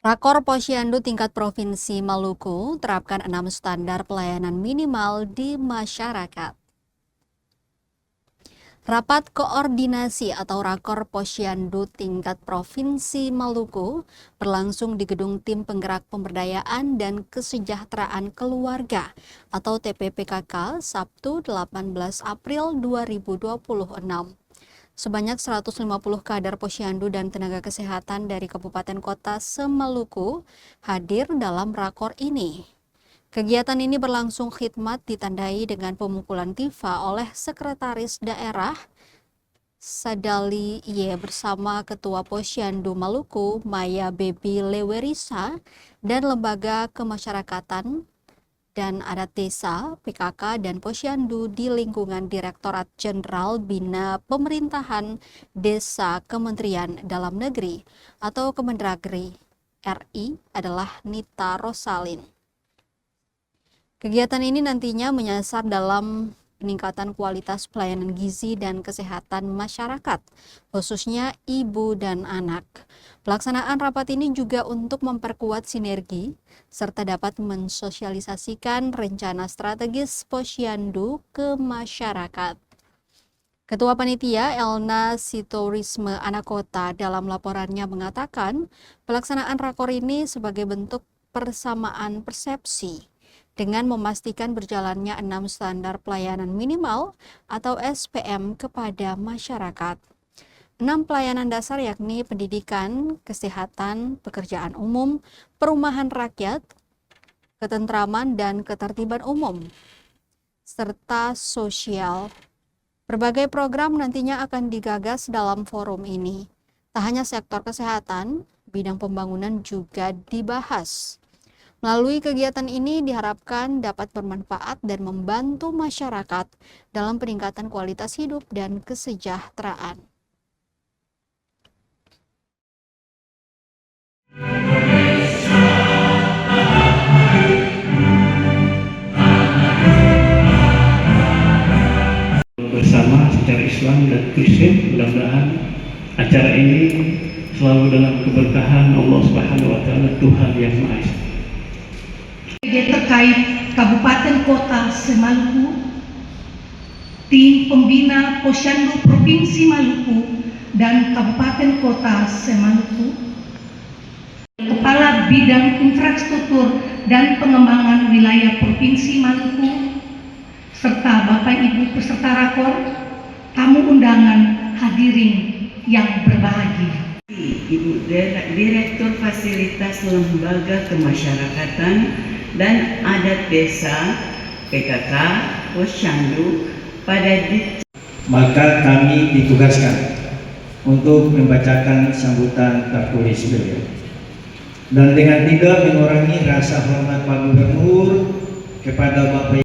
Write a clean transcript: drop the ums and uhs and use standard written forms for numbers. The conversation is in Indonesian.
Rakor Posyandu tingkat Provinsi Maluku terapkan 6 standar pelayanan minimal di masyarakat. Rapat koordinasi atau Rakor Posyandu tingkat Provinsi Maluku berlangsung di Gedung Tim Penggerak Pemberdayaan dan Kesejahteraan Keluarga atau TPPKK Sabtu 18 April 2026. Sebanyak 150 kader posyandu dan tenaga kesehatan dari kabupaten kota se-Maluku hadir dalam rakor ini. Kegiatan ini berlangsung khidmat ditandai dengan pemukulan tifa oleh Sekretaris Daerah Sadali Ye bersama Ketua Posyandu Maluku Maya Bebi Lewerisa dan Lembaga Kemasyarakatan dan Adat Desa, PKK, dan Posyandu di lingkungan Direktorat Jenderal Bina Pemerintahan Desa Kementerian Dalam Negeri atau Kemendagri RI adalah Nita Rosalin. Kegiatan ini nantinya menyasar dalam peningkatan kualitas pelayanan gizi dan kesehatan masyarakat, khususnya ibu dan anak. Pelaksanaan rapat ini juga untuk memperkuat sinergi, serta dapat mensosialisasikan rencana strategis Posyandu ke masyarakat. Ketua Panitia Elna Sitorisme Anakota dalam laporannya mengatakan, pelaksanaan rakor ini sebagai bentuk persamaan persepsi, dengan memastikan berjalannya 6 standar pelayanan minimal atau SPM kepada masyarakat. 6 pelayanan dasar yakni pendidikan, kesehatan, pekerjaan umum, perumahan rakyat, ketentraman dan ketertiban umum, serta sosial. Berbagai program nantinya akan digagas dalam forum ini. Tak hanya sektor kesehatan, bidang pembangunan juga dibahas. Melalui kegiatan ini diharapkan dapat bermanfaat dan membantu masyarakat dalam peningkatan kualitas hidup dan kesejahteraan. Bersama secara Islam dan Kristen, mudah-mudahan acara ini selalu dalam keberkahan Allah Subhanahu wa taala, Tuhan yang Maha Esa. Terkait Kabupaten Kota se-Maluku, Tim Pembina Posyandu Provinsi Maluku dan Kabupaten Kota se-Maluku, Kepala Bidang Infrastruktur dan Pengembangan Wilayah Provinsi Maluku, serta Bapak Ibu peserta rakor, tamu undangan, hadirin yang berbahagia. Ibu Direktur Fasilitas Lembaga Kemasyarakatan dan Adat Desa PKK Posyandu pada maka kami ditugaskan untuk membacakan sambutan tertulis beliau, dan dengan tidak mengurangi rasa hormat Pak Gubernur kepada Bapak